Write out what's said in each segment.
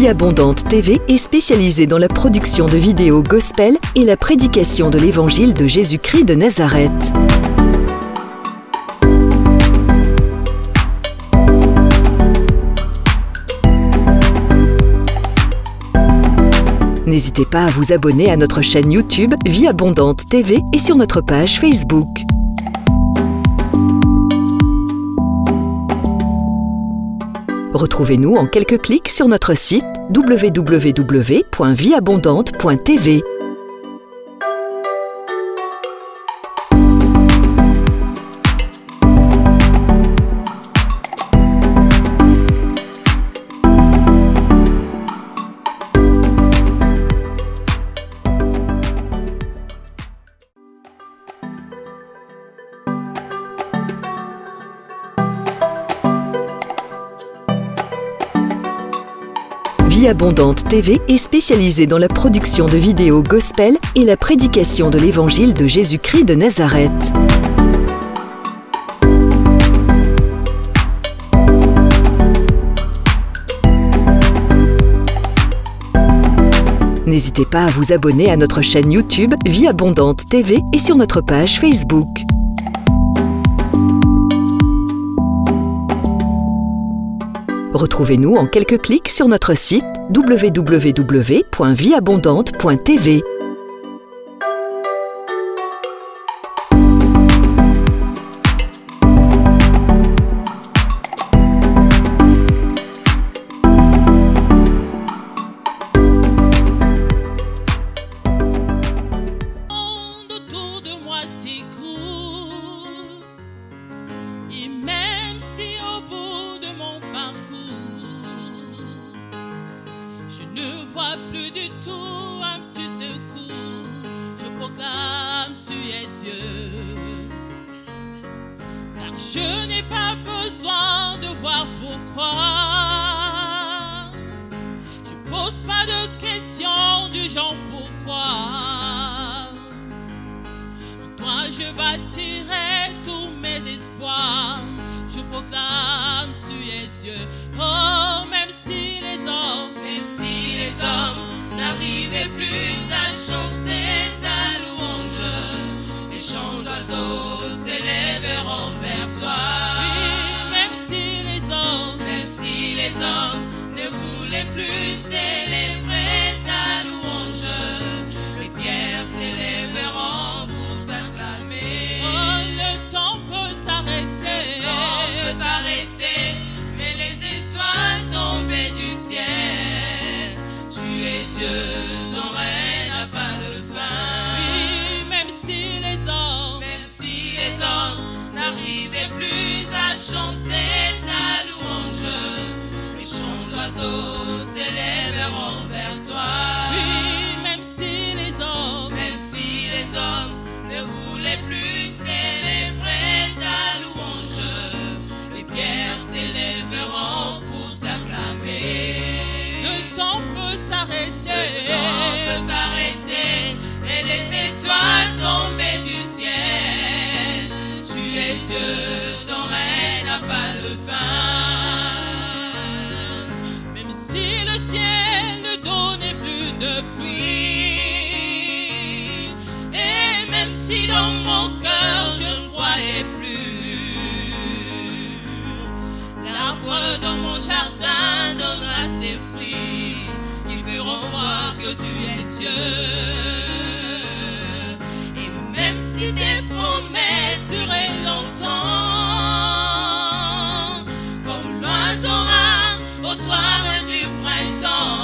Vie Abondante TV est spécialisée dans la production de vidéos gospel et la prédication de l'évangile de Jésus-Christ de Nazareth. N'hésitez pas à vous abonner à notre chaîne YouTube Vie Abondante TV et sur notre page Facebook. Retrouvez-nous en quelques clics sur notre site www.vieabondante.tv. Vie Abondante TV est spécialisée dans la production de vidéos gospel et la prédication de l'évangile de Jésus-Christ de Nazareth. N'hésitez pas à vous abonner à notre chaîne YouTube Vie Abondante TV et sur notre page Facebook. Retrouvez-nous en quelques clics sur notre site www.vieabondante.tv. Autour de moi s'écoule, et même si au bout de mon parcours je ne vois plus du tout un petit secours, je proclame tu es Dieu, car je n'ai pas besoin de voir pourquoi. Je pose pas de questions du genre pourquoi. En toi je bâtirai tous mes espoirs. Je proclame tu es Dieu. Oh, même si les hommes n'arrivaient plus à chanter ta louange, les chants d'oiseaux s'élèveront vers toi. Oui, même si les hommes ne voulaient plus célébrer ta louange, les pierres s'élèveront pour t'acclamer. Oh, le temps peut s'arrêter, mais les étoiles tombées du ciel, tu es Dieu, ton règne n'a pas de fin. Oui, même si les hommes n'arrivaient plus à chanter ta louange, les chants d'oiseaux s'élèveront vers toi. Oui, même si les hommes ne voulaient plus célébrer ta louange, les pierres s'élèveront pour t'acclamer. Le temps peut s'arrêter, et les étoiles tombées du ciel, tu es Dieu, ton règne n'a pas de fin. Même si le ciel ne donnait plus de pluie, et même si dans mon cœur je ne croyais plus, l'arbre dans mon jardin donnera ses fruits qui feront voir que tu es Dieu. Et même si tes promesses duraient longtemps, comme l'oiseau rare au soir du printemps,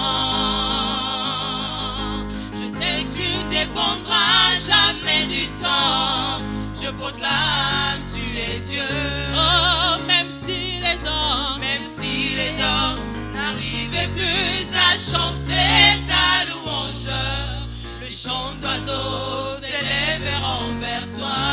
je sais que tu ne dépendras jamais du temps. Je proclame tu es Dieu. Oh, même si les hommes n'arrivaient plus à chanter ta louange, le chant d'oiseaux s'élèveront vers toi.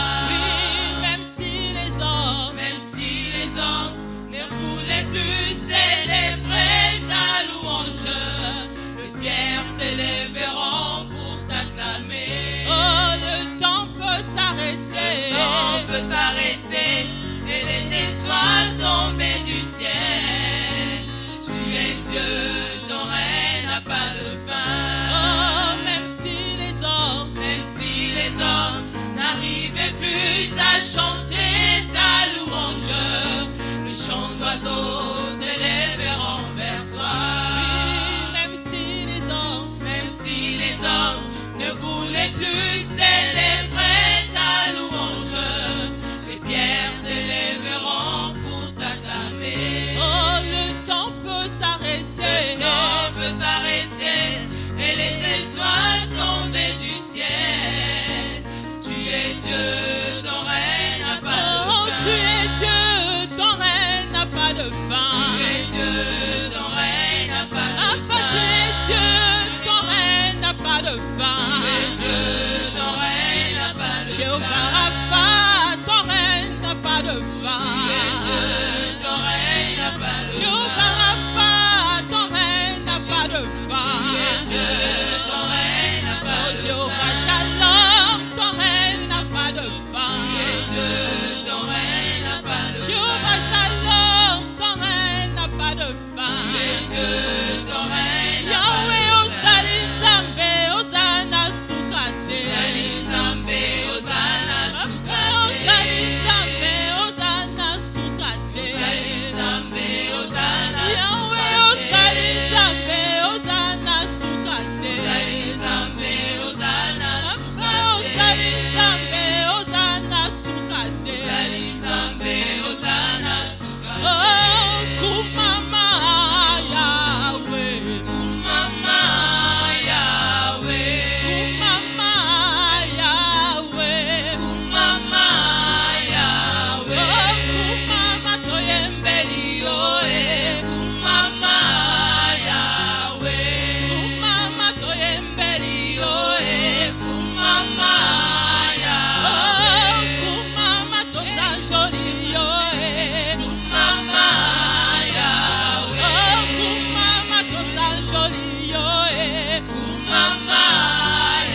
n'arrivais plus à chanter ta louange. Le chant d'oiseaux s'élèveront vers toi. Oui, même si les hommes ne voulaient plus célébrer ta louange, les pierres s'élèveront pour t'acclamer. Oh, le temps peut s'arrêter. Le temps peut s'arrêter et les étoiles tomber du ciel. Tu es Dieu, ton règne n'a pas de fin. Oh, tu es Dieu, ton règne n'a pas de fin. Tu es Dieu, ton règne n'a pas de fin. Tu es Dieu, ton règne n'a pas de fin. Tu es Dieu, ton règne n'a pas de fin. Jéhovah Rapha, ton règne n'a pas de fin. Tu es Dieu, ton règne n'a pas de fin. Jéhovah Rapha, ton règne n'a pas de fin. Tu es Dieu, ton règne n'a pas de fin. Jéhovah Shalom, ton règne n'a pas de fin. Tu es Dieu, ton règne n'a pas de fin. Jéhovah Shalom, ton règne n'a pas de fin. Tu es Dieu, ton règne n'a pas de fin. Yahweh, Ozali Nzambe, Ozana Sukate. Ozali Nzambe, Ozana Sukate. Ozali Nzambe, Ozana Sukate. Ozali Nzambe, Ozana Sukate. Yahweh, Ozali Nzambe, Ozana Sukate. Ozali Nzambe, Ozana Sukate. Ozali Nzambe, Ozana Sukate. Ozali Nzambe, Ozana Sukate. Oh, kumama Yahweh, kumama Yahweh, kumama Yahweh, kumama Yahweh. Oh, kumama toyembeli yoe, kumama Yahweh, kumama toyembeli yoe, kumama Yahweh. Oh, kumama tosanjoli yoe, kumama Yahweh. Oh, kumama tosanjoli yoe, kumama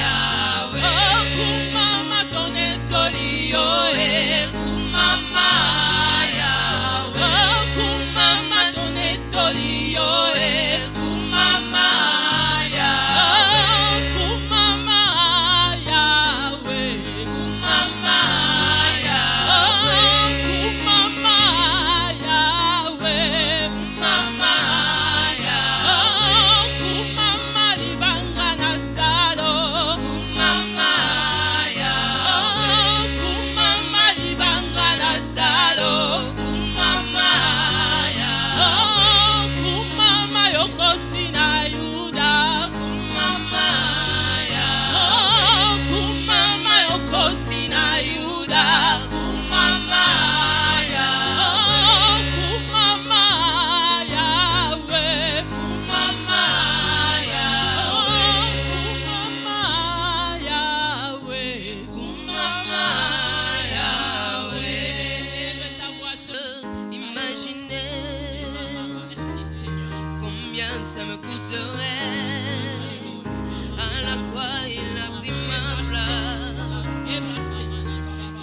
Yahweh. Oh, kumama tonetoli yoe, kumama Yahweh. Oh, kumama tonetoli yoe, kumama Yahweh. Oh, kumama Yahweh, kumama Yahweh. Oh, kumama Yahweh, kumama Yahweh. Oh, kumama libanga na talo, kumama Yahweh. Oh, kumama libanga na talo, kumama Yahweh. Oh, kumama yokosi na Yuda, kumama Yahweh. Oh, kumama yokosi na Yuda, kumama Yahweh. Oh, kumama Yahweh, kumama Yahweh. Oh, kumama Yahweh, kumama Yahweh. Lève ta voix sur imaginez. Merci Seigneur. Combien ça me coûterait. À la croix il a pris ma place.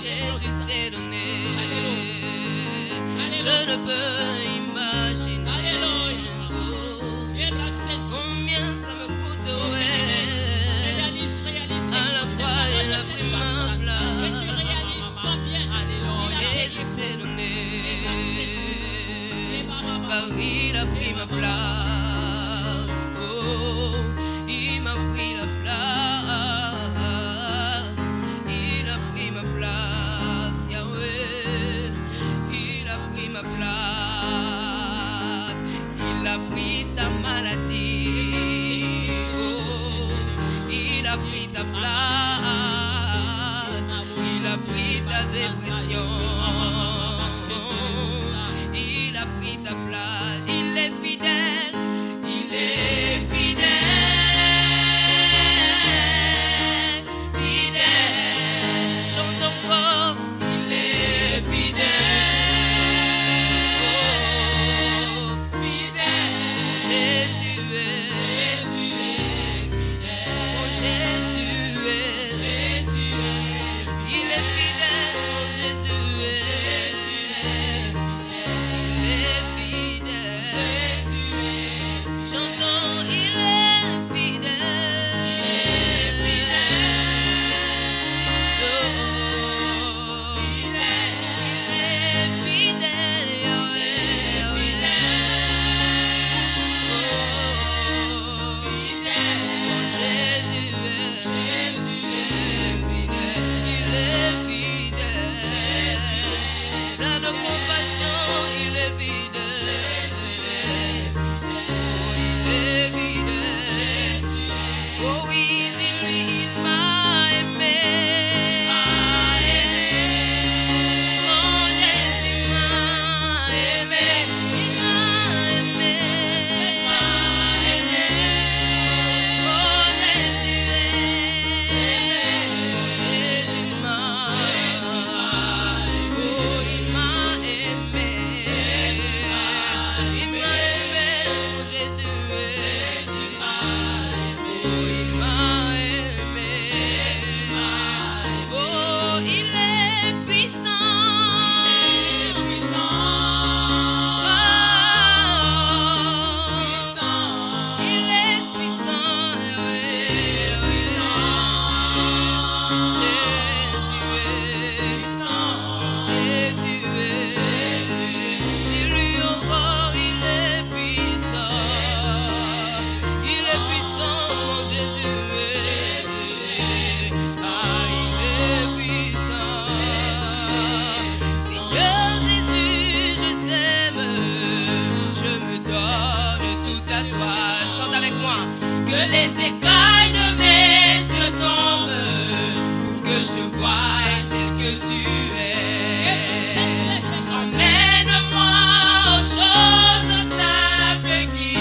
Jésus s'est donné. Je ne peux imaginer. Oh, combien ça me coûterait. À la croix il a pris ma place. Jésus s'est donné. Car il a pris ma place. Oh, il m'a pris la place. Il a pris ma place, Yahweh. Il a pris ma place. Il a pris ta maladie. Oh, il a pris ta place. Il a pris ta dépression. Il a pris ta place. Il est fidèle. Il est fidèle. Fidèle. Chante encore. Il est fidèle. Oh, fidèle. Jésus est. Jésus est fidèle. Oh, Jésus est. Jésus est. Il est fidèle. Oh, Jésus est. Jésus est fidèle. Il est fidèle. tel que tu es. Emmène-moi aux choses simples qui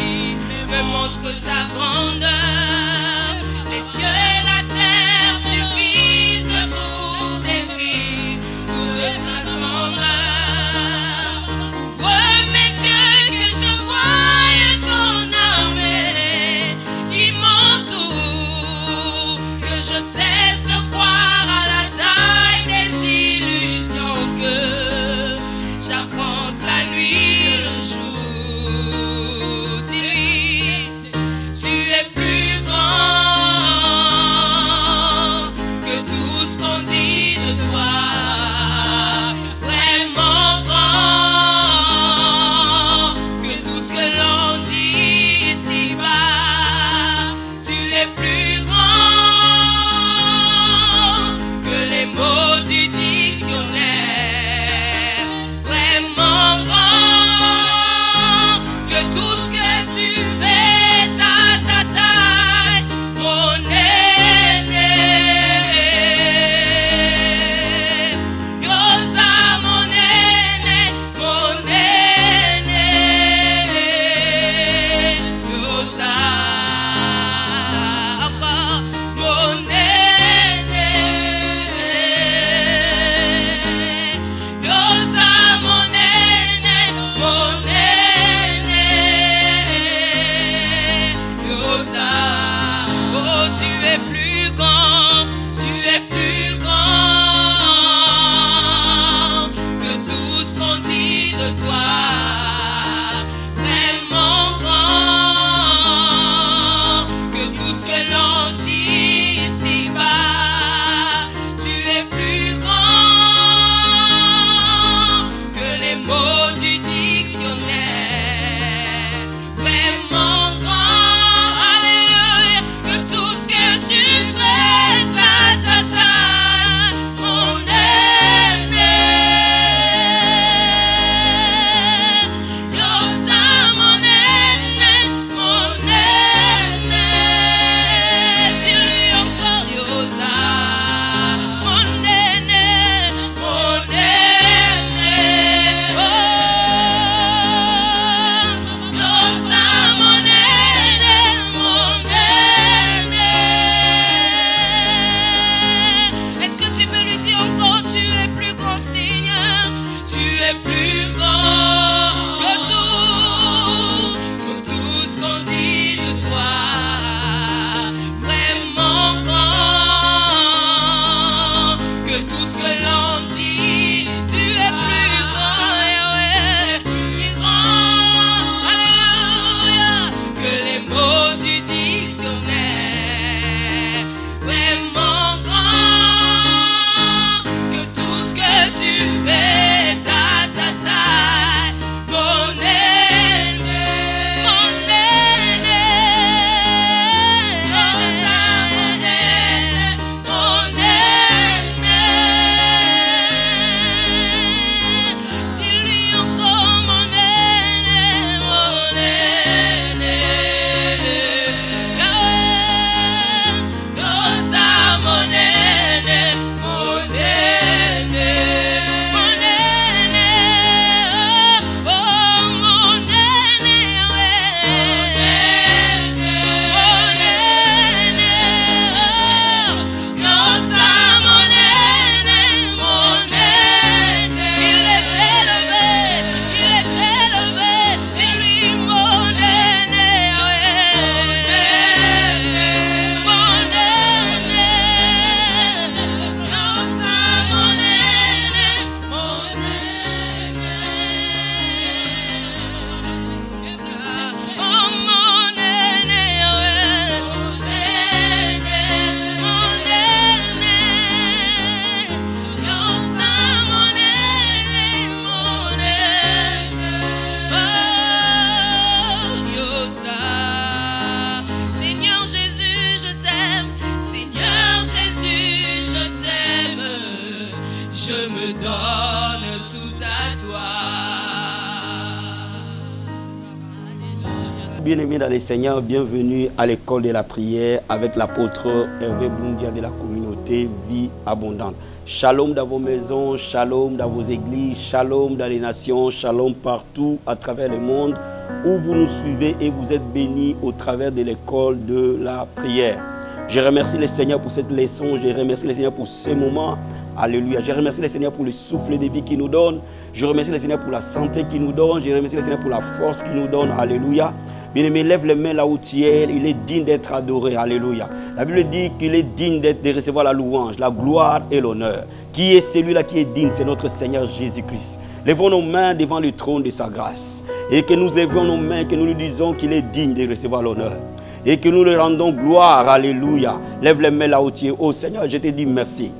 me montrent ta grandeur. Les cieux et la terre suffisent pour décrire toute ta grandeur. Ouvre mes yeux que je voie ton armée qui m'entoure, que je cesse de croire à la taille des illusions, que j'affronte la nuit et le jour. Dis-lui, tu es plus grand que tout ce qu'on dit de toi. Vraiment grand que tout ce que l'on dit ici-bas. Tu es plus grand que les mots du dictionnaire. Vraiment grand que tout ce que tu fais, ta taille, mon aîné. Yosa, mon aîné, mon aîné. Yosa, encore mon aîné. Yosa, mon aîné, mon aîné. Yosa, oh tu es plus grand, tu es plus grand que tout ce qu'on dit de toi. Vraiment grand que tout ce que l'on dit ici-bas. Tu es plus grand que les mots du dictionnaire. Vraiment grand, alléluia, que tout ce que tu fais, ta, mon aîné. Yosa, mon aîné, mon aîné. Dis-lui encore, Yosa, mon aîné, mon aîné. Oh, Yosa, mon aîné, mon aîné. Est-ce que tu peux lui dire encore, tu es plus grand, Seigneur? Tu es plus grand que tout ce qu'on dit de toi. Vraiment grand que tout ce que l'on dit. Tu es plus grand, Yahweh, plus grand, alléluia, que les mots du dictionnaire. Vraiment grand que tout ce que tu fais, ta, mon aîné, mon aîné. Yosa, mon aîné, mon aîné. Dis-lui encore, mon aîné, mon aîné. Yosa, mon aîné, mon aîné. Mon aîné, oh mon aîné, mon aîné. Yosa, mon aîné, mon aîné. Il est élevé, dis-lui mon aîné, mon aîné. Yosa, mon aîné, mon aîné. Oh mon aîné, mon aîné, mon aîné. Yosa, mon aîné, mon aîné. Oh Yosa. Seigneur Jésus, je t'aime. Seigneur Jésus, je t'aime. Je me donne tout à toi. bien-aimés dans les Seigneurs, bienvenue à l'école de la prière avec l'apôtre Hervé Boundia de la communauté Vie Abondante. Shalom dans vos maisons, shalom dans vos églises, shalom dans les nations, shalom partout à travers le monde où vous nous suivez et vous êtes bénis au travers de l'école de la prière. Je remercie le Seigneur pour cette leçon, je remercie le Seigneur pour ce moment. Alléluia. Je remercie le Seigneur pour le souffle de vie qu'il nous donne. Je remercie le Seigneur pour la santé qu'il nous donne. Je remercie le Seigneur pour la force qu'il nous donne. Alléluia. Bien-aimé, lève les mains là où tu es. Il est digne d'être adoré. Alléluia. La Bible dit qu'il est digne de recevoir la louange, la gloire et l'honneur. Qui est celui-là qui est digne? C'est notre Seigneur Jésus-Christ. Lèvons nos mains devant le trône de sa grâce. Et que nous lèvions nos mains, que nous lui disons qu'il est digne de recevoir l'honneur. Et que nous lui rendons gloire. Alléluia. Lève les mains là où tu es. Oh Seigneur, je te dis merci.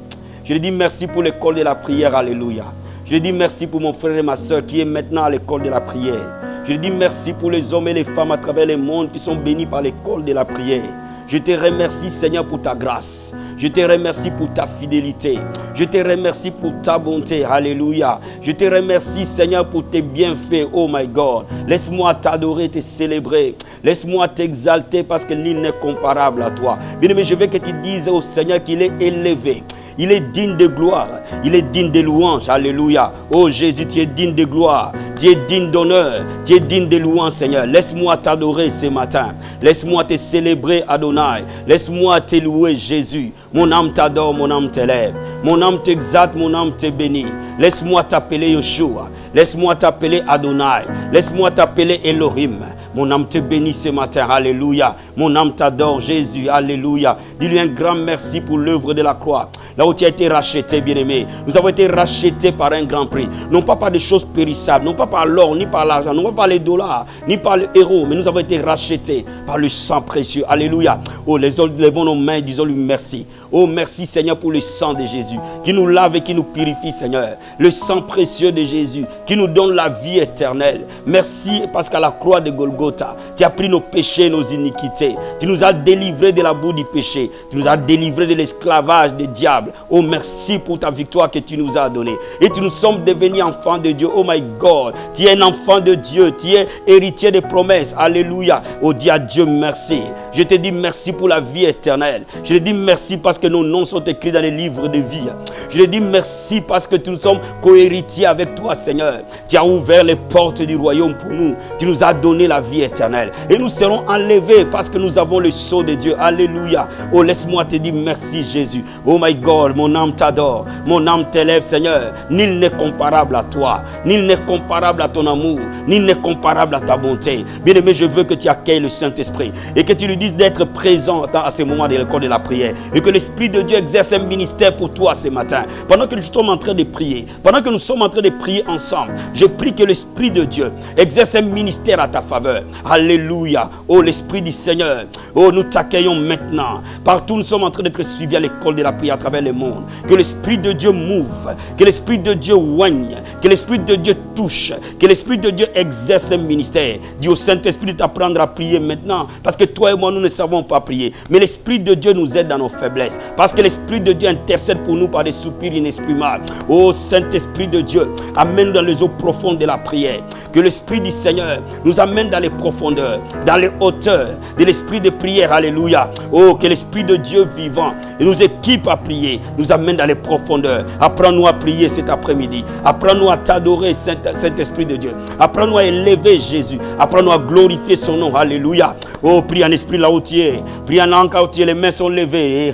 Je lui dis merci pour l'école de la prière, alléluia. Je lui dis merci pour mon frère et ma soeur qui est maintenant à l'école de la prière. Je lui dis merci pour les hommes et les femmes à travers le monde qui sont bénis par l'école de la prière. Je te remercie Seigneur pour ta grâce. Je te remercie pour ta fidélité. Je te remercie pour ta bonté, alléluia. Je te remercie Seigneur pour tes bienfaits, oh my God. Laisse-moi t'adorer, te célébrer. Laisse-moi t'exalter parce que nul n'est comparable à toi. Bien-aimé, je veux que tu dises au Seigneur qu'il est élevé. Il est digne de gloire, il est digne de louange, alléluia. Oh Jésus, tu es digne de gloire, tu es digne d'honneur, tu es digne de louange, Seigneur. Laisse-moi t'adorer ce matin, laisse-moi te célébrer, Adonai. Laisse-moi te louer, Jésus. Mon âme t'adore, mon âme t'élève, mon âme t'exalte, mon âme te bénit. Laisse-moi t'appeler Yeshua, laisse-moi t'appeler Adonai, laisse-moi t'appeler Elohim. Mon âme te bénit ce matin, alléluia. Mon âme t'adore, Jésus, alléluia. Dis-lui un grand merci pour l'œuvre de la croix. Là où tu as été racheté, bien-aimé. Nous avons été rachetés par un grand prix. Non pas par des choses périssables, non pas par l'or, ni par l'argent, non pas par les dollars, ni par les héros, mais nous avons été rachetés par le sang précieux. Alléluia. Oh, levons nos mains, disons-lui merci. Oh, merci Seigneur pour le sang de Jésus, qui nous lave et qui nous purifie, Seigneur. Le sang précieux de Jésus, qui nous donne la vie éternelle. Merci parce qu'à la croix de Golgotha, tu as pris nos péchés, nos iniquités. Tu nous as délivrés de la boue du péché. Tu nous as délivrés de l'esclavage des diables. Oh, merci pour ta victoire que tu nous as donnée. Et tu nous sommes devenus enfants de Dieu. Oh my God, tu es un enfant de Dieu. Tu es héritier des promesses. Alléluia. Oh, dis à Dieu merci. Je te dis merci pour la vie éternelle. Je te dis merci parce que nos noms sont écrits dans les livres de vie. Je te dis merci parce que nous sommes co-héritiers avec toi, Seigneur. Tu as ouvert les portes du royaume pour nous. Tu nous as donné la vie éternelle. Et nous serons enlevés parce que nous avons le sceau de Dieu. Alléluia. Oh, laisse-moi te dire merci, Jésus. Oh my God, mon âme t'adore. Mon âme t'élève, Seigneur. Nul n'est comparable à toi. Nul n'est comparable à ton amour. Nul n'est comparable à ta bonté. Bien-aimé, je veux que tu accueilles le Saint-Esprit et que tu lui dises d'être présent à ce moment de l'école de la prière. Et que l'Esprit de Dieu exerce un ministère pour toi ce matin. Pendant que nous sommes en train de prier, pendant que nous sommes en train de prier ensemble, je prie que l'Esprit de Dieu exerce un ministère à ta faveur. Alléluia. Oh, l'Esprit du Seigneur. Oh, nous t'accueillons maintenant. Partout, nous sommes en train d'être suivis à l'école de la prière à travers le monde. Que l'Esprit de Dieu mouve. Que l'Esprit de Dieu oigne. Que l'Esprit de Dieu touche. Que l'Esprit de Dieu exerce un ministère. Dis au Saint-Esprit de t'apprendre à prier maintenant. Parce que toi et moi, nous ne savons pas prier. Mais l'Esprit de Dieu nous aide dans nos faiblesses. Parce que l'Esprit de Dieu intercède pour nous par des soupirs inexprimables. Oh, Saint-Esprit de Dieu, amène-nous dans les eaux profondes de la prière. Que l'Esprit du Seigneur nous amène dans les profondeurs, dans les hauteurs de l'Esprit de prière. Alléluia. Oh, que l'Esprit de Dieu vivant nous équipe à prier, nous amène dans les profondeurs. Apprends-nous à prier cet après-midi. Apprends-nous à t'adorer, Saint-Esprit de Dieu. Apprends-nous à élever Jésus. Apprends-nous à glorifier son nom. Alléluia. Oh, prie en esprit là où tu es. Prie en langue là où tu es. Les mains sont levées.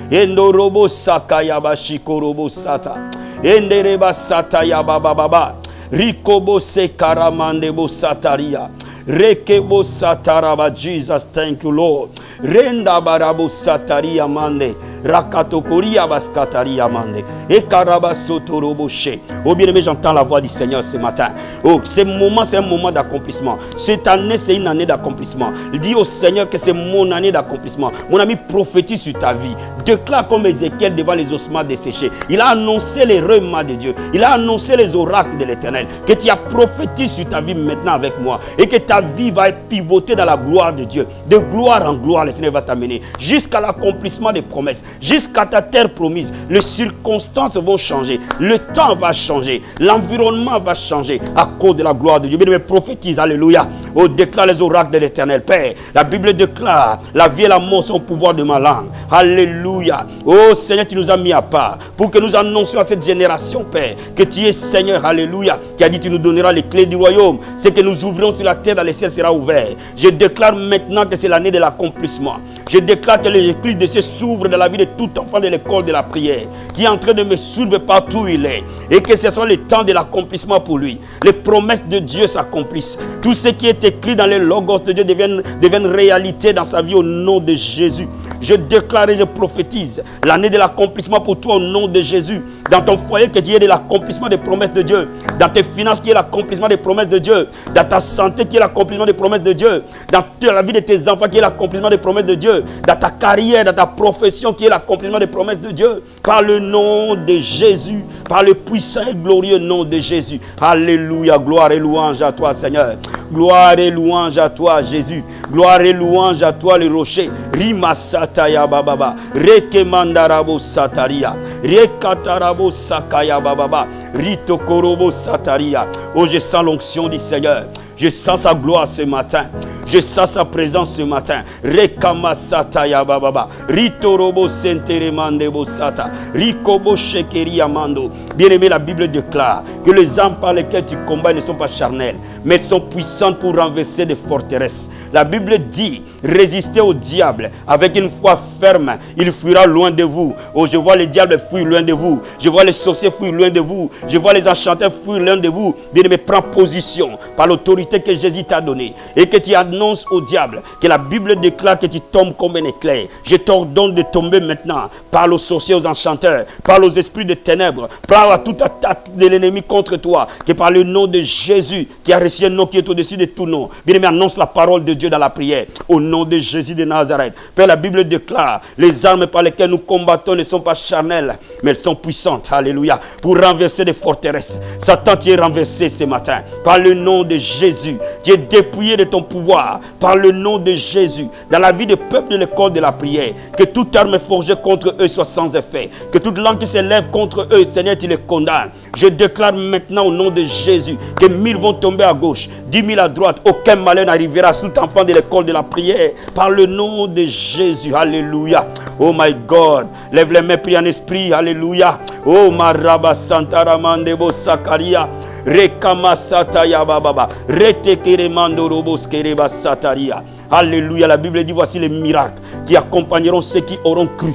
Endorobo sakaya bashiko robo sata. Endereba sataya baba baba. Rikobo se karamande bo sataria. Rekebo sataraba. Jesus, thank you, Lord. Renda barabo sataria mande. Rakatokoria baskataria mande. Ekarabasotoroboche. Oh bien-aimé, j'entends la voix du Seigneur ce matin. Oh, ce moment, c'est un moment d'accomplissement. Cette année, c'est une année d'accomplissement. Il dit au Seigneur que c'est mon année d'accomplissement. Mon ami, prophétise sur ta vie. déclare comme Ézéchiel devant les ossements desséchés. Il a annoncé les remats de Dieu. Il a annoncé les oracles de l'Éternel. Que tu as prophétisé sur ta vie maintenant avec moi. Et que ta vie va être pivotée dans la gloire de Dieu. De gloire en gloire, le Seigneur va t'amener. Jusqu'à l'accomplissement des promesses. Jusqu'à ta terre promise. Les circonstances vont changer. Le temps va changer. L'environnement va changer. À cause de la gloire de Dieu. Bien, prophétise, alléluia. Oh, déclare les oracles de l'Éternel. Père, la Bible déclare la vie et la mort sont au pouvoir de ma langue. Alléluia. Oh Seigneur, tu nous as mis à part pour que nous annoncions à cette génération, Père, que tu es Seigneur. Alléluia. Qui a dit tu nous donneras les clés du royaume. C'est que nous ouvrirons sur la terre, dans les ciels sera ouvert. Je déclare maintenant que c'est l'année de l'accomplissement. Je déclare que les écluses de Dieu s'ouvrent dans la vie de tout enfant de l'école de la prière, qui est en train de me suivre partout où il est. Et que ce soit le temps de l'accomplissement pour lui. Les promesses de Dieu s'accomplissent. Tout ce qui est écrit dans les logos de Dieu deviennent réalité dans sa vie au nom de Jésus. Je déclare et je prophétise l'année de l'accomplissement pour toi au nom de Jésus. Dans ton foyer, que tu aies de l'accomplissement des promesses de Dieu. Dans tes finances, qu'il y ait l'accomplissement des promesses de Dieu. Dans ta santé, qu'il y ait l'accomplissement des promesses de Dieu. Dans la vie de tes enfants, qu'il y ait l'accomplissement des promesses de Dieu. Dans ta carrière, dans ta profession, qu'il y ait l'accomplissement des promesses de Dieu. Par le nom de Jésus. Par le puissant et glorieux nom de Jésus. Alléluia. Gloire et louange à toi, Seigneur. Gloire et louange à toi, Jésus. Gloire et louange à toi, le rocher. Rima sataya bababa. Rekemandarabo sataria. Rekatarabo sakaya bababa. Ritokorobo sataria. Oh, je sens l'onction du Seigneur. Je sens sa gloire ce matin. Je sens sa présence ce matin. Rekama sataya bababa. Ritorobo senteremande bosata. Rikobo shekeri amando. Bien-aimé, la Bible déclare que les armes par lesquelles tu combats ne sont pas charnelles, mais sont puissantes pour renverser des forteresses. La Bible dit, résistez au diable avec une foi ferme, il fuira loin de vous. Oh, je vois les diables fuir loin de vous. Je vois les sorciers fuir loin de vous. Je vois les enchanteurs fuir loin de vous. Bien-aimé, prends position par l'autorité que Jésus t'a donnée et que tu annonces au diable que la Bible déclare que tu tombes comme un éclair. Je t'ordonne de tomber maintenant. Parle aux sorciers, aux enchanteurs, parle aux esprits de ténèbres, parle à toute attaque de l'ennemi contre toi, que par le nom de Jésus, qui a reçu un nom qui est au-dessus de tout nom, bien-aimé, annonce la parole de Dieu dans la prière, au nom de Jésus de Nazareth. Père, la Bible déclare, les armes par lesquelles nous combattons ne sont pas charnelles, mais elles sont puissantes, alléluia, pour renverser des forteresses. Satan, tu es renversé ce matin, par le nom de Jésus, tu es dépouillé de ton pouvoir, par le nom de Jésus, dans la vie du peuple de l'école de la prière, que toute arme forgée contre eux soit sans effet, que toute langue qui s'élève contre eux, Seigneur, tu les condamnes. Je déclare maintenant au nom de Jésus que 1000 vont tomber à gauche, 10 000 à droite. Aucun malheur n'arrivera sur tout enfant de l'école de la prière. Par le nom de Jésus. Alléluia. Oh my God. Lève les mains, prie en esprit. Alléluia. Oh maraba santaramandebo sakaria. Rekama sataya bababa. Retekere mandorobos kereba sataria. Alléluia. La Bible dit, voici les miracles qui accompagneront ceux qui auront cru.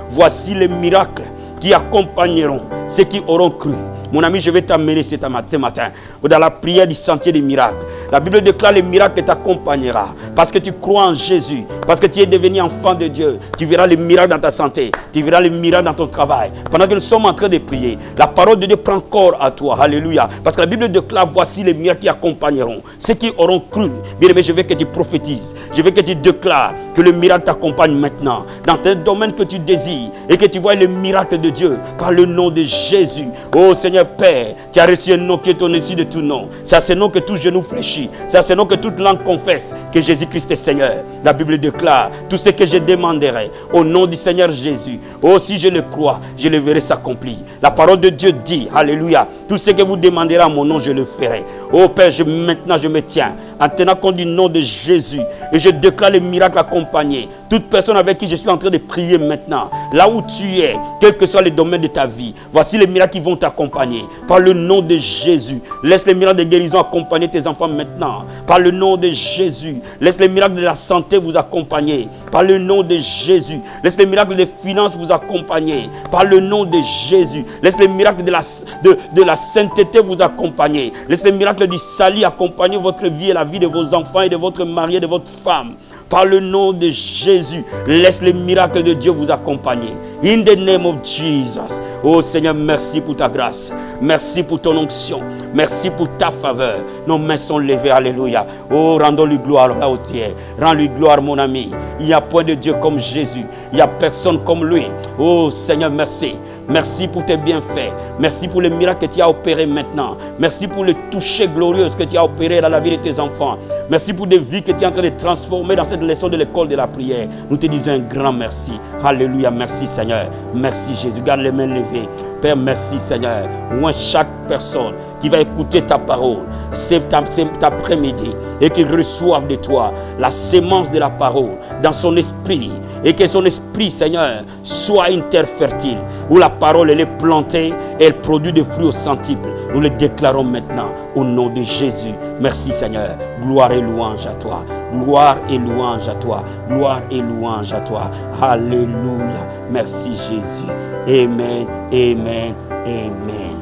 Voici les miracles qui accompagneront ceux qui auront cru. Mon ami, je vais t'amener ce matin dans la prière du sentier des miracles. La Bible déclare les miracles t'accompagnera. Parce que tu crois en Jésus, parce que tu es devenu enfant de Dieu. Tu verras les miracles dans ta santé, tu verras les miracles dans ton travail. Pendant que nous sommes en train de prier, la parole de Dieu prend corps à toi. Alléluia. Parce que la Bible déclare, voici les miracles qui accompagneront ceux qui auront cru. Bien aimé, je veux que tu prophétises. Je veux que tu déclares que le miracle t'accompagne maintenant. Dans tel domaine que tu désires et que tu vois le miracle de Dieu par le nom de Jésus. Oh Seigneur Père, tu as reçu un nom qui est au-dessus de tout nom. C'est à ce nom que tout genou fléchit. C'est à ce nom que toute langue confesse que Jésus-Christ est Seigneur. La Bible déclare, tout ce que je demanderai au nom du Seigneur Jésus, oh si je le crois, je le verrai s'accomplir. La parole de Dieu dit, alléluia, tout ce que vous demanderez à mon nom, je le ferai. Oh Père, maintenant je me tiens en tenant compte du nom de Jésus et je déclare les miracles accompagnés. Toute personne avec qui je suis en train de prier maintenant, là où tu es, quel que soit le domaine de ta vie, voici les miracles qui vont t'accompagner. Par le nom de Jésus, laisse les miracles de guérison accompagner tes enfants maintenant. Par le nom de Jésus, laisse les miracles de la santé vous accompagner. Par le nom de Jésus, laisse les miracles des finances vous accompagner. Par le nom de Jésus, laisse les miracles de la sainteté vous accompagner. Laisse les miracles du salut accompagner votre vie et la vie de vos enfants et de votre mari et de votre femme. Par le nom de Jésus, laisse le miracle de Dieu vous accompagner. In the name of Jesus. Oh Seigneur, merci pour ta grâce. Merci pour ton onction. Merci pour ta faveur. Nos mains sont levées. Alléluia. Oh, rendons-lui gloire là où tu es. Rends-lui gloire, mon ami. Il n'y a point de Dieu comme Jésus. Il n'y a personne comme lui. Oh Seigneur, merci. Merci pour tes bienfaits. Merci pour le miracle que tu as opéré maintenant. Merci pour le toucher glorieux que tu as opéré dans la vie de tes enfants. Merci pour des vies que tu es en train de transformer dans cette leçon de l'école de la prière. Nous te disons un grand merci. Alléluia. Merci Seigneur. Merci Jésus. Garde les mains levées. Père, merci Seigneur. Moi, chaque personne qui va écouter ta parole cet après-midi et qui reçoive de toi la sémence de la parole dans son esprit, et que son esprit, Seigneur, soit une terre fertile où la parole elle est plantée et elle produit des fruits au centuple. Nous le déclarons maintenant au nom de Jésus. Merci Seigneur. Gloire et louange à toi. Gloire et louange à toi. Gloire et louange à toi. Alléluia. Merci Jésus. Amen. Amen. Amen.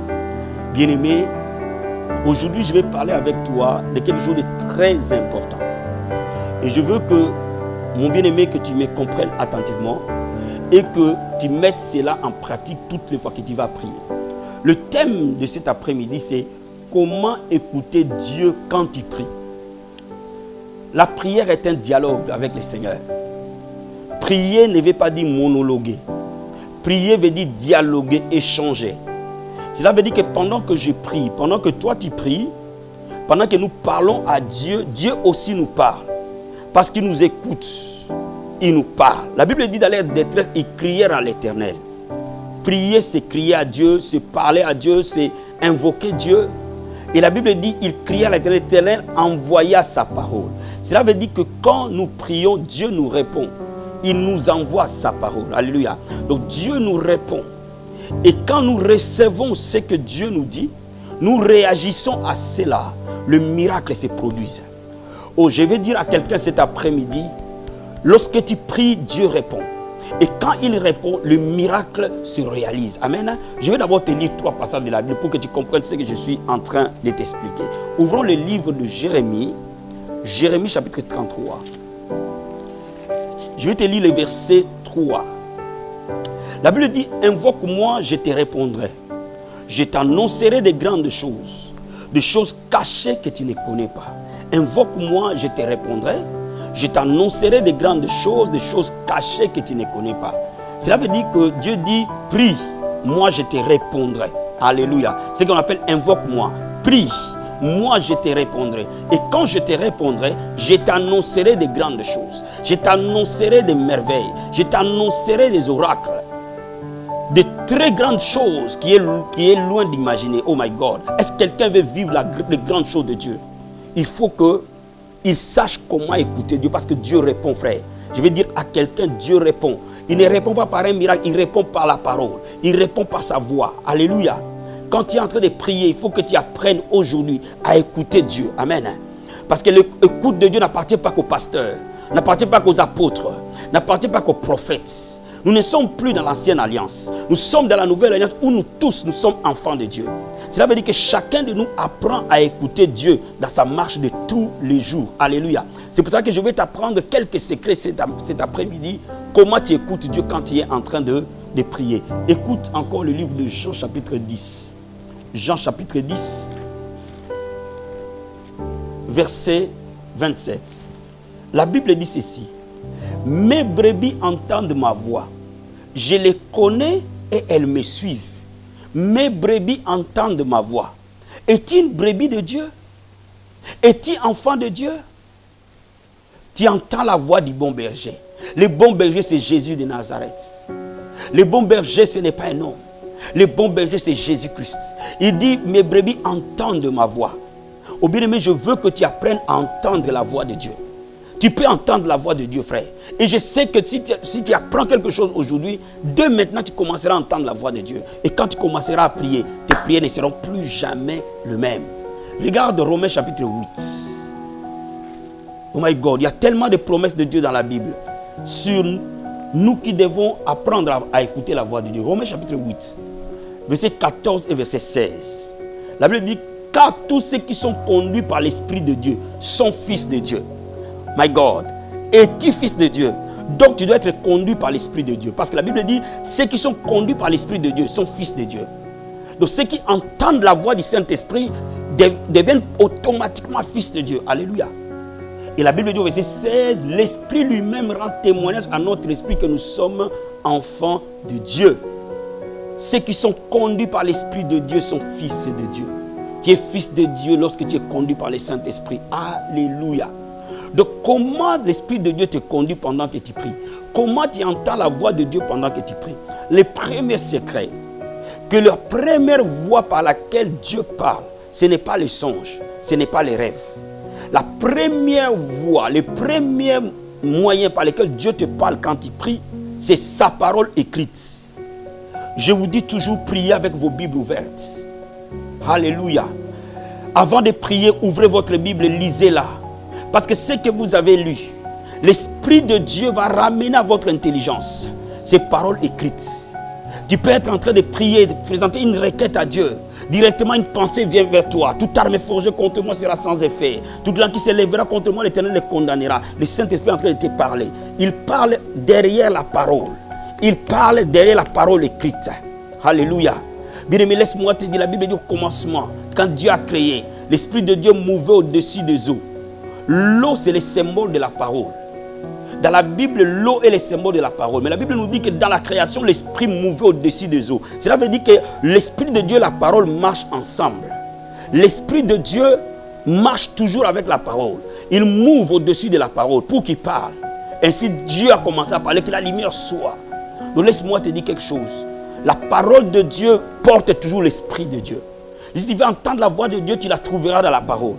Bien-aimé, aujourd'hui je vais parler avec toi de quelque chose de très important. Et je veux que, mon bien-aimé, que tu me comprennes attentivement et que tu mettes cela en pratique toutes les fois que tu vas prier. Le thème de cet après-midi, c'est comment écouter Dieu quand tu pries. La prière est un dialogue avec le Seigneur. Prier ne veut pas dire monologuer. Prier veut dire dialoguer, échanger. Cela veut dire que pendant que je prie, pendant que toi tu pries, pendant que nous parlons à Dieu, Dieu aussi nous parle. Parce qu'il nous écoute, il nous parle. La Bible dit dans l'air détresse, ils crièrent à l'Éternel. Prier, c'est crier à Dieu, c'est parler à Dieu, c'est invoquer Dieu. Et la Bible dit, il cria à l'Éternel, l'Éternel envoya sa parole. Cela veut dire que quand nous prions, Dieu nous répond. Il nous envoie sa parole. Alléluia. Donc Dieu nous répond. Et quand nous recevons ce que Dieu nous dit, nous réagissons à cela. Le miracle se produit. Oh, je vais dire à quelqu'un cet après-midi, lorsque tu pries, Dieu répond. Et quand il répond, le miracle se réalise. Amen. Je vais d'abord te lire 3 passages de la Bible pour que tu comprennes ce que je suis en train de t'expliquer. Ouvrons le livre de Jérémie. Jérémie chapitre 33. Je vais te lire le verset 3. La Bible dit, invoque-moi, je te répondrai. Je t'annoncerai des grandes choses, des choses cachées que tu ne connais pas. Invoque-moi, je te répondrai. Je t'annoncerai des grandes choses, des choses cachées que tu ne connais pas. Cela veut dire que Dieu dit, prie, moi je te répondrai. Alléluia. C'est ce qu'on appelle invoque-moi. Prie, moi je te répondrai. Et quand je te répondrai, je t'annoncerai des grandes choses. Je t'annoncerai des merveilles. Je t'annoncerai des oracles. De très grandes choses qui est loin d'imaginer. Oh my God. Est-ce que quelqu'un veut vivre les grandes choses de Dieu? Il faut qu'il sache comment écouter Dieu, parce que Dieu répond, frère. Je vais dire à quelqu'un, Dieu répond. Il ne répond pas par un miracle, il répond par la parole. Il répond par sa voix. Alléluia. Quand tu es en train de prier, il faut que tu apprennes aujourd'hui à écouter Dieu. Amen. Parce que l'écoute de Dieu n'appartient pas qu'aux pasteurs, n'appartient pas qu'aux apôtres, n'appartient pas qu'aux prophètes. Nous ne sommes plus dans l'ancienne alliance. Nous sommes dans la nouvelle alliance où nous tous, nous sommes enfants de Dieu. Cela veut dire que chacun de nous apprend à écouter Dieu dans sa marche de tous les jours. Alléluia. C'est pour ça que je vais t'apprendre quelques secrets cet après-midi. Comment tu écoutes Dieu quand tu es en train de prier. Écoute encore le livre de Jean chapitre 10. Jean chapitre 10, verset 27. La Bible dit ceci. Mes brebis entendent ma voix. Je les connais et elles me suivent. Mes brebis entendent ma voix. Es-tu une brebis de Dieu? Es-tu enfant de Dieu? Tu entends la voix du bon berger. Le bon berger, c'est Jésus de Nazareth. Le bon berger, ce n'est pas un homme. Le bon berger, c'est Jésus-Christ. Il dit, mes brebis entendent ma voix. Au bien-aimé, je veux que tu apprennes à entendre la voix de Dieu. Tu peux entendre la voix de Dieu, frère. Et je sais que si tu apprends quelque chose aujourd'hui, dès maintenant, tu commenceras à entendre la voix de Dieu. Et quand tu commenceras à prier, tes prières ne seront plus jamais les mêmes. Regarde Romains chapitre 8. Oh my God, il y a tellement de promesses de Dieu dans la Bible sur nous qui devons apprendre à écouter la voix de Dieu. Romains chapitre 8, verset 14 et verset 16. La Bible dit, car tous ceux qui sont conduits par l'Esprit de Dieu sont fils de Dieu. My God. Es-tu fils de Dieu? Donc tu dois être conduit par l'Esprit de Dieu. Parce que la Bible dit, ceux qui sont conduits par l'Esprit de Dieu sont fils de Dieu. Donc ceux qui entendent la voix du Saint-Esprit deviennent automatiquement fils de Dieu. Alléluia. Et la Bible dit au verset 16, l'Esprit lui-même rend témoignage à notre esprit que nous sommes enfants de Dieu. Ceux qui sont conduits par l'Esprit de Dieu sont fils de Dieu. Tu es fils de Dieu lorsque tu es conduit par le Saint-Esprit. Alléluia. Donc comment l'Esprit de Dieu te conduit pendant que tu pries? Comment tu entends la voix de Dieu pendant que tu pries? Le premier secret, que la première voix par laquelle Dieu parle, ce n'est pas le songe, ce n'est pas les rêves. La première voix, le premier moyen par lequel Dieu te parle quand tu pries, c'est sa parole écrite. Je vous dis toujours, priez avec vos Bibles ouvertes. Alléluia. Avant de prier, ouvrez votre Bible et lisez-la. Parce que ce que vous avez lu, l'Esprit de Dieu va ramener à votre intelligence ces paroles écrites. Tu peux être en train de prier, de présenter une requête à Dieu. Directement, une pensée vient vers toi. Toute arme forgée contre moi sera sans effet. Toute langue qui s'élèvera contre moi, l'Éternel les condamnera. Le Saint-Esprit est en train de te parler. Il parle derrière la parole. Il parle derrière la parole écrite. Alléluia. Bien-aimé, laisse-moi te dire, la Bible dit au commencement, quand Dieu a créé, l'Esprit de Dieu mouvait au-dessus des eaux. L'eau, c'est le symbole de la parole. Dans la Bible, l'eau est le symbole de la parole. Mais la Bible nous dit que dans la création, l'Esprit mouvait au-dessus des eaux. Cela veut dire que l'Esprit de Dieu et la parole marchent ensemble. L'Esprit de Dieu marche toujours avec la parole. Il mouve au-dessus de la parole pour qu'il parle. Ainsi, Dieu a commencé à parler, que la lumière soit. Donc laisse-moi te dire quelque chose. La parole de Dieu porte toujours l'Esprit de Dieu. Si tu veux entendre la voix de Dieu, tu la trouveras dans la parole.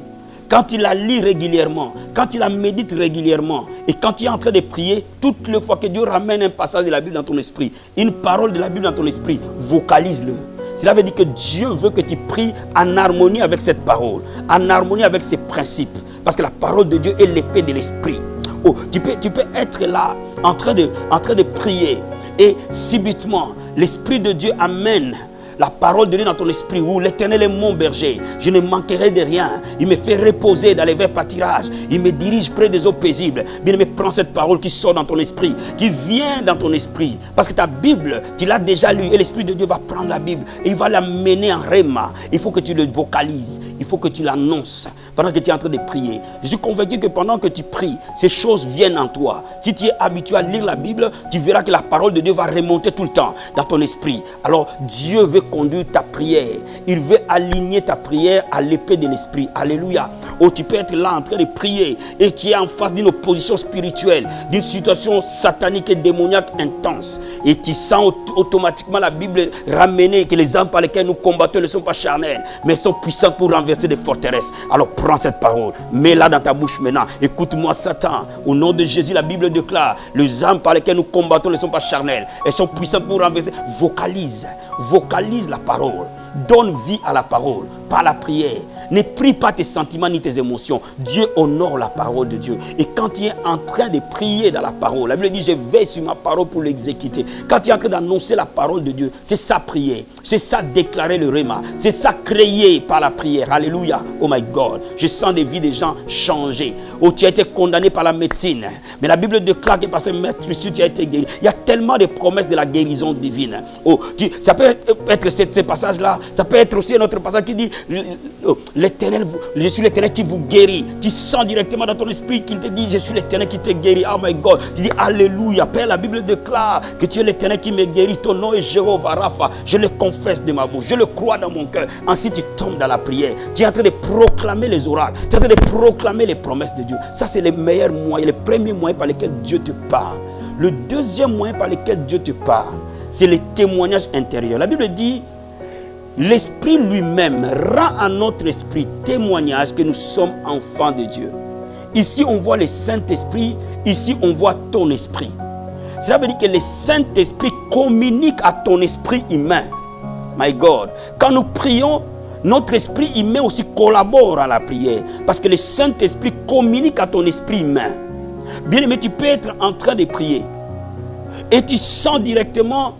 Quand tu la lis régulièrement, quand tu la médites régulièrement, et quand tu es en train de prier, toutes les fois que Dieu ramène un passage de la Bible dans ton esprit, une parole de la Bible dans ton esprit, vocalise-le. Cela veut dire que Dieu veut que tu pries en harmonie avec cette parole, en harmonie avec ses principes. Parce que la parole de Dieu est l'épée de l'esprit. Oh, tu peux être là, en train de prier, et subitement, l'Esprit de Dieu amène la parole de Dieu dans ton esprit, où l'Éternel est mon berger, je ne manquerai de rien. Il me fait reposer dans les verts pâturages. Il me dirige près des eaux paisibles. Bien-aimé, prends cette parole qui sort dans ton esprit, qui vient dans ton esprit. Parce que ta Bible, tu l'as déjà lue, et l'Esprit de Dieu va prendre la Bible et il va la mener en réma. Il faut que tu le vocalises, il faut que tu l'annonces pendant que tu es en train de prier. Je suis convaincu que pendant que tu pries, ces choses viennent en toi. Si tu es habitué à lire la Bible, tu verras que la parole de Dieu va remonter tout le temps dans ton esprit. Alors Dieu veut conduire ta prière. Il veut aligner ta prière à l'épée de l'esprit. Alléluia. Oh, tu peux être là en train de prier et tu es en face d'une opposition spirituelle, d'une situation satanique et démoniaque intense. Et tu sens automatiquement la Bible ramener que les armes par lesquelles nous combattons ne sont pas charnelles, mais elles sont puissantes pour renverser des forteresses. Alors prends cette parole, mets-la dans ta bouche maintenant. Écoute-moi, Satan. Au nom de Jésus, la Bible déclare, les armes par lesquelles nous combattons ne sont pas charnelles. Elles sont puissantes pour renverser. Vocalise la parole. Donne vie à la parole par la prière. Ne prie pas tes sentiments ni tes émotions. Dieu honore la parole de Dieu. Et quand tu es en train de prier dans la parole, la Bible dit, je veille sur ma parole pour l'exécuter. Quand tu es en train d'annoncer la parole de Dieu, c'est ça prier. C'est ça déclarer le réma. C'est ça créer par la prière. Alléluia. Oh my God. Je sens des vies des gens changer. Oh, tu as été condamné par la médecine. Mais la Bible déclare que par ce maître, tu as été guéri. Il y a tellement de promesses de la guérison divine. Oh, ça peut être ce passage-là. Ça peut être aussi un autre passage qui dit, l'Éternel, je suis l'Éternel qui vous guérit. Tu sens directement dans ton esprit qu'il te dit, je suis l'Éternel qui te guérit. Oh my God. Tu dis, Alléluia. Père, la Bible déclare que tu es l'Éternel qui me guérit. Ton nom est Jéhovah Rapha. Je le confesse de ma bouche. Je le crois dans mon cœur. Ensuite, tu tombes dans la prière. Tu es en train de proclamer les oracles. Tu es en train de proclamer les promesses de Dieu. Ça, c'est le meilleur moyen, le premier moyen par lequel Dieu te parle. Le deuxième moyen par lequel Dieu te parle, c'est le témoignage intérieur. La Bible dit, l'Esprit lui-même rend à notre esprit témoignage que nous sommes enfants de Dieu. Ici, on voit le Saint-Esprit. Ici, on voit ton esprit. Cela veut dire que le Saint-Esprit communique à ton esprit humain. My God. Quand nous prions, notre esprit humain aussi collabore à la prière. Parce que le Saint-Esprit communique à ton esprit humain. Bien aimé, tu peux être en train de prier. Et tu sens directement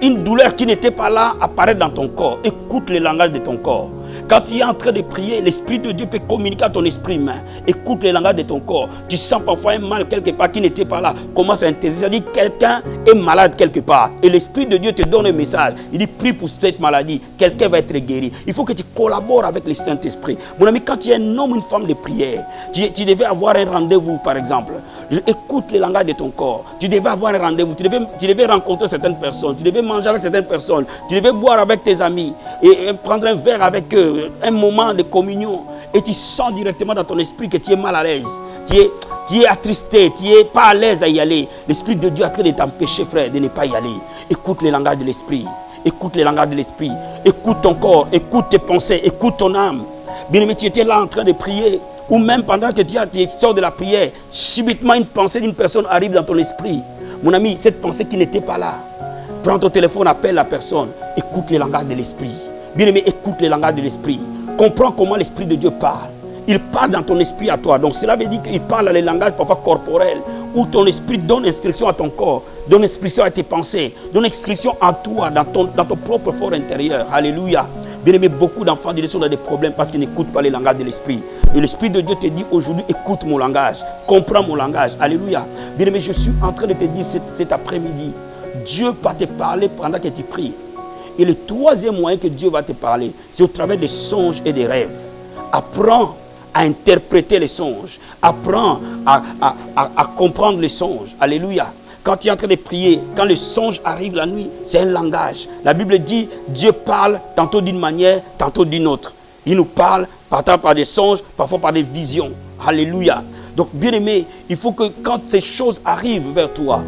une douleur qui n'était pas là apparaître dans ton corps. Écoute le langage de ton corps. Quand tu es en train de prier, l'Esprit de Dieu peut communiquer à ton esprit humain. Écoute les langages de ton corps. Tu sens parfois un mal quelque part qui n'était pas là. Commence à interroger. C'est-à-dire que quelqu'un est malade quelque part. Et l'Esprit de Dieu te donne un message. Il dit, prie pour cette maladie. Quelqu'un va être guéri. Il faut que tu collabores avec le Saint-Esprit. Mon ami, quand tu es un homme ou une femme de prière, tu devais avoir un rendez-vous, par exemple. Écoute les langages de ton corps. Tu devais avoir un rendez-vous. Tu devais rencontrer certaines personnes. Tu devais manger avec certaines personnes. Tu devais boire avec tes amis. Et prendre un verre avec eux. Un moment de communion. Et tu sens directement dans ton esprit que tu es mal à l'aise. Tu es attristé. Tu n'es pas à l'aise à y aller. L'Esprit de Dieu a train de t'empêcher, frère, de ne pas y aller. Écoute les langages de l'Esprit. Écoute les langages de l'Esprit. Écoute ton corps. Écoute tes pensées. Écoute ton âme. Bien aimé, tu étais là en train de prier. Ou même pendant que tu sors de la prière, subitement une pensée d'une personne arrive dans ton esprit. Mon ami, cette pensée qui n'était pas là. Prends ton téléphone, appelle la personne. Écoute les langages de l'esprit. Bien aimé, écoute les langages de l'esprit. Comprends comment l'Esprit de Dieu parle. Il parle dans ton esprit à toi. Donc cela veut dire qu'il parle dans les langages parfois corporels. Où ton esprit donne instruction à ton corps. Donne instruction à tes pensées. Donne instruction à toi, dans ton propre fort intérieur. Alléluia. Bien aimé, beaucoup d'enfants sont dans des problèmes parce qu'ils n'écoutent pas les langages de l'esprit. Et l'Esprit de Dieu te dit aujourd'hui, écoute mon langage. Comprends mon langage. Alléluia. Bien aimé, je suis en train de te dire cet après-midi, Dieu va te parler pendant que tu pries. Et le troisième moyen que Dieu va te parler, c'est au travers des songes et des rêves. Apprends à interpréter les songes. Apprends à comprendre les songes. Alléluia. Quand tu es en train de prier, quand le songe arrive la nuit, c'est un langage. La Bible dit, Dieu parle tantôt d'une manière, tantôt d'une autre. Il nous parle parfois par des songes, parfois par des visions. Alléluia. Donc, bien aimé, il faut que quand ces choses arrivent vers toi,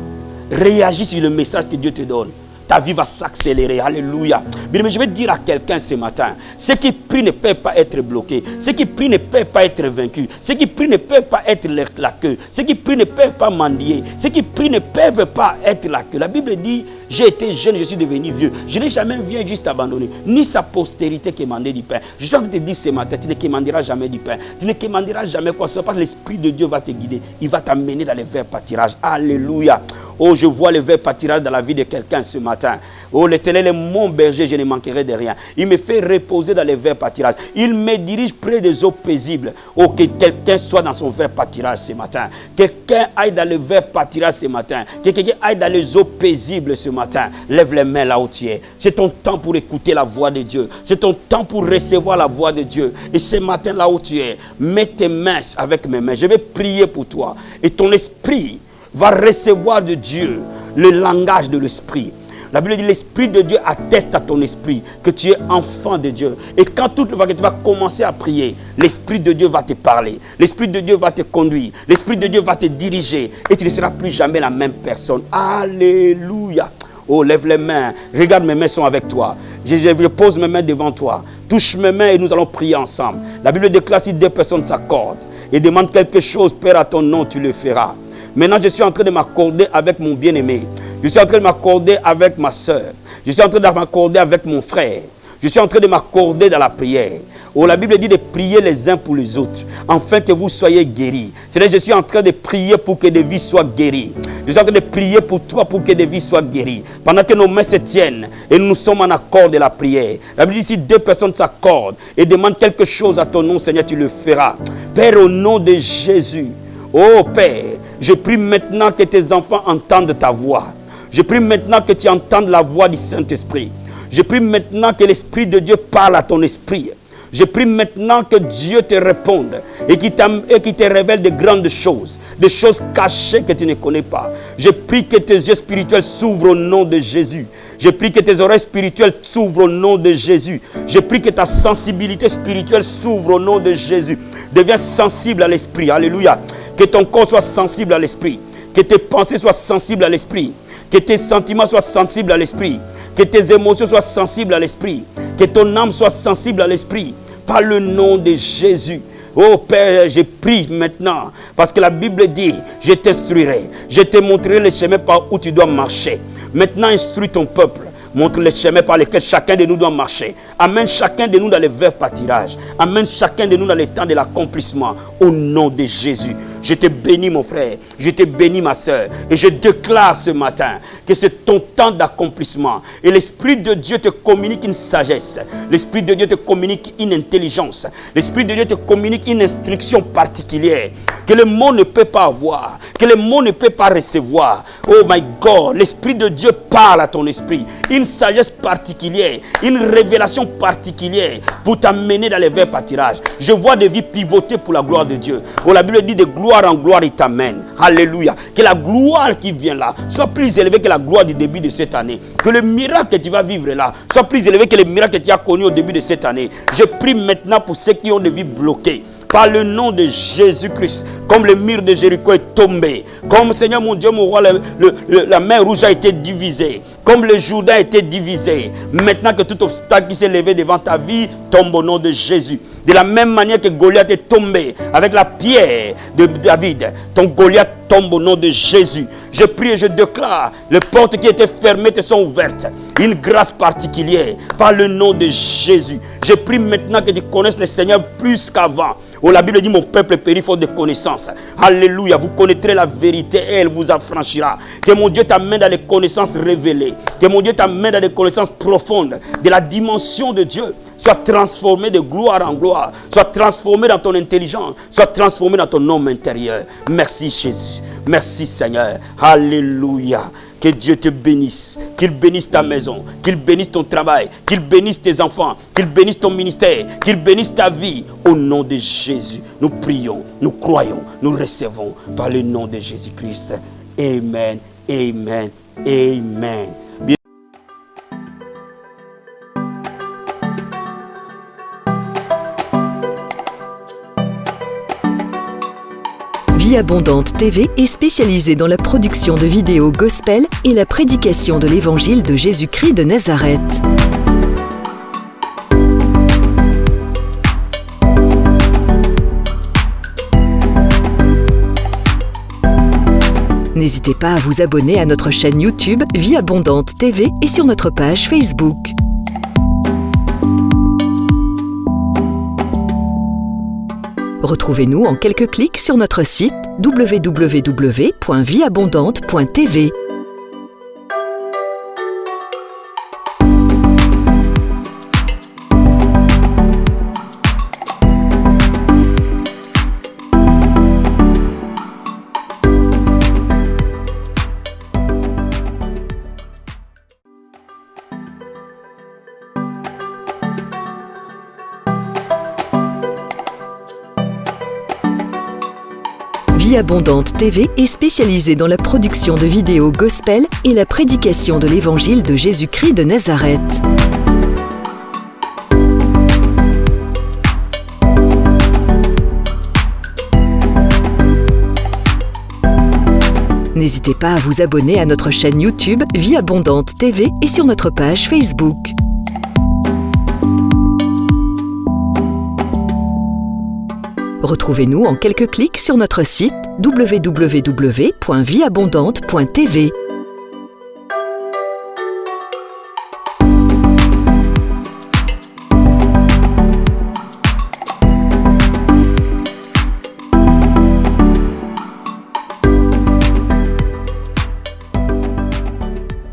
réagis sur le message que Dieu te donne. Ta vie va s'accélérer. Alléluia. Bien aimé, je vais dire à quelqu'un ce matin, ceux qui prient ne peuvent pas être bloqués. Ceux qui prient ne peuvent pas être vaincus. Ceux qui prient ne peuvent pas être la queue. Ceux qui prient ne peuvent pas mendier. Ceux qui prient ne peuvent pas être la queue. La Bible dit, j'ai été jeune, je suis devenu vieux. Je n'ai jamais vu un juste abandonné, ni sa postérité quémander du pain. Je suis en train de te dire ce matin, tu ne quémanderas jamais du pain. Tu ne quémanderas jamais quoi que ce soit, parce que l'Esprit de Dieu va te guider. Il va t'amener dans les verts pâtirages. Alléluia. Oh, je vois les verts pâtirages dans la vie de quelqu'un ce matin. Oh, l'Éternel est mon berger, je ne manquerai de rien. Il me fait reposer dans les verts pâtirages. Il me dirige près des eaux paisibles. Oh, que quelqu'un soit dans son vert pâtirage ce matin. Quelqu'un aille dans le vert pâtirage ce matin. Que quelqu'un aille dans les eaux paisibles ce matin. Lève les mains là où tu es. C'est ton temps pour écouter la voix de Dieu. C'est ton temps pour recevoir la voix de Dieu. Et ce matin là où tu es, mets tes mains avec mes mains. Je vais prier pour toi. Et ton esprit va recevoir de Dieu le langage de l'esprit. La Bible dit, l'Esprit de Dieu atteste à ton esprit que tu es enfant de Dieu. Et quand toute fois que tu vas commencer à prier, l'Esprit de Dieu va te parler. L'Esprit de Dieu va te conduire. L'Esprit de Dieu va te diriger. Et tu ne seras plus jamais la même personne. Alléluia. Oh, lève les mains. Regarde, mes mains sont avec toi. Je pose mes mains devant toi. Touche mes mains et nous allons prier ensemble. La Bible déclare, si deux personnes s'accordent et demandent quelque chose, Père, à ton nom, tu le feras. Maintenant, je suis en train de m'accorder avec mon bien-aimé. Je suis en train de m'accorder avec ma soeur. Je suis en train de m'accorder avec mon frère. Je suis en train de m'accorder dans la prière. Oh, la Bible dit de prier les uns pour les autres, afin que vous soyez guéris. C'est-à-dire, je suis en train de prier pour que des vies soient guéries. Je suis en train de prier pour toi pour que des vies soient guéries. Pendant que nos mains se tiennent et nous sommes en accord de la prière. La Bible dit, si deux personnes s'accordent et demandent quelque chose à ton nom, Seigneur, tu le feras. Père, au nom de Jésus, oh Père, je prie maintenant que tes enfants entendent ta voix. Je prie maintenant que tu entendes la voix du Saint-Esprit. Je prie maintenant que l'Esprit de Dieu parle à ton esprit. Je prie maintenant que Dieu te réponde et qu'il te révèle de grandes choses, des choses cachées que tu ne connais pas. Je prie que tes yeux spirituels s'ouvrent au nom de Jésus. Je prie que tes oreilles spirituelles s'ouvrent au nom de Jésus. Je prie que ta sensibilité spirituelle s'ouvre au nom de Jésus. Deviens sensible à l'esprit. Alléluia. Que ton corps soit sensible à l'esprit. Que tes pensées soient sensibles à l'esprit. Que tes sentiments soient sensibles à l'esprit. Que tes émotions soient sensibles à l'esprit. Que ton âme soit sensible à l'esprit. Par le nom de Jésus. Oh Père, je prie maintenant. Parce que la Bible dit, je t'instruirai. Je te montrerai le chemin par où tu dois marcher. Maintenant, instruis ton peuple. Montre les chemins par lesquels chacun de nous doit marcher. Amène chacun de nous dans les verts pâtirages. Amène chacun de nous dans les temps de l'accomplissement. Au nom de Jésus. Je te bénis mon frère, je te bénis ma soeur. Et je déclare ce matin que c'est ton temps d'accomplissement. Et l'Esprit de Dieu te communique une sagesse. L'Esprit de Dieu te communique une intelligence. L'Esprit de Dieu te communique une instruction particulière que le monde ne peut pas avoir, que le monde ne peut pas recevoir. Oh my God, l'Esprit de Dieu parle à ton esprit. Une sagesse particulière, une révélation particulière pour t'amener dans les verts pâtirages. Je vois des vies pivoter pour la gloire de Dieu. Oh, la Bible dit de gloire en gloire, il t'amène. Alléluia. Que la gloire qui vient là soit plus élevée que la gloire du début de cette année. Que le miracle que tu vas vivre là soit plus élevé que le miracle que tu as connu au début de cette année. Je prie maintenant pour ceux qui ont des vies bloquées. Par le nom de Jésus-Christ, comme le mur de Jéricho est tombé, comme Seigneur mon Dieu, mon roi, la mer rouge a été divisée, comme le Jourdain a été divisé, maintenant que tout obstacle qui s'est levé devant ta vie tombe au nom de Jésus. De la même manière que Goliath est tombé avec la pierre de David, ton Goliath tombe au nom de Jésus. Je prie et je déclare, les portes qui étaient fermées te sont ouvertes. Une grâce particulière par le nom de Jésus. Je prie maintenant que tu connaisses le Seigneur plus qu'avant. Oh, la Bible dit, mon peuple périt faute de connaissances. Alléluia, vous connaîtrez la vérité et elle vous affranchira. Que mon Dieu t'amène dans les connaissances révélées. Que mon Dieu t'amène dans les connaissances profondes de la dimension de Dieu. Sois transformé de gloire en gloire. Sois transformé dans ton intelligence. Sois transformé dans ton homme intérieur. Merci Jésus. Merci Seigneur. Alléluia. Que Dieu te bénisse, qu'il bénisse ta maison, qu'il bénisse ton travail, qu'il bénisse tes enfants, qu'il bénisse ton ministère, qu'il bénisse ta vie. Au nom de Jésus, nous prions, nous croyons, nous recevons par le nom de Jésus-Christ. Amen, amen, amen. Vie Abondante TV est spécialisée dans la production de vidéos gospel et la prédication de l'évangile de Jésus-Christ de Nazareth. N'hésitez pas à vous abonner à notre chaîne YouTube Vie Abondante TV et sur notre page Facebook. Retrouvez-nous en quelques clics sur notre site www.vieabondante.tv. Vie Abondante TV est spécialisée dans la production de vidéos gospel et la prédication de l'évangile de Jésus-Christ de Nazareth. N'hésitez pas à vous abonner à notre chaîne YouTube Vie Abondante TV et sur notre page Facebook. Retrouvez-nous en quelques clics sur notre site www.vieabondante.tv.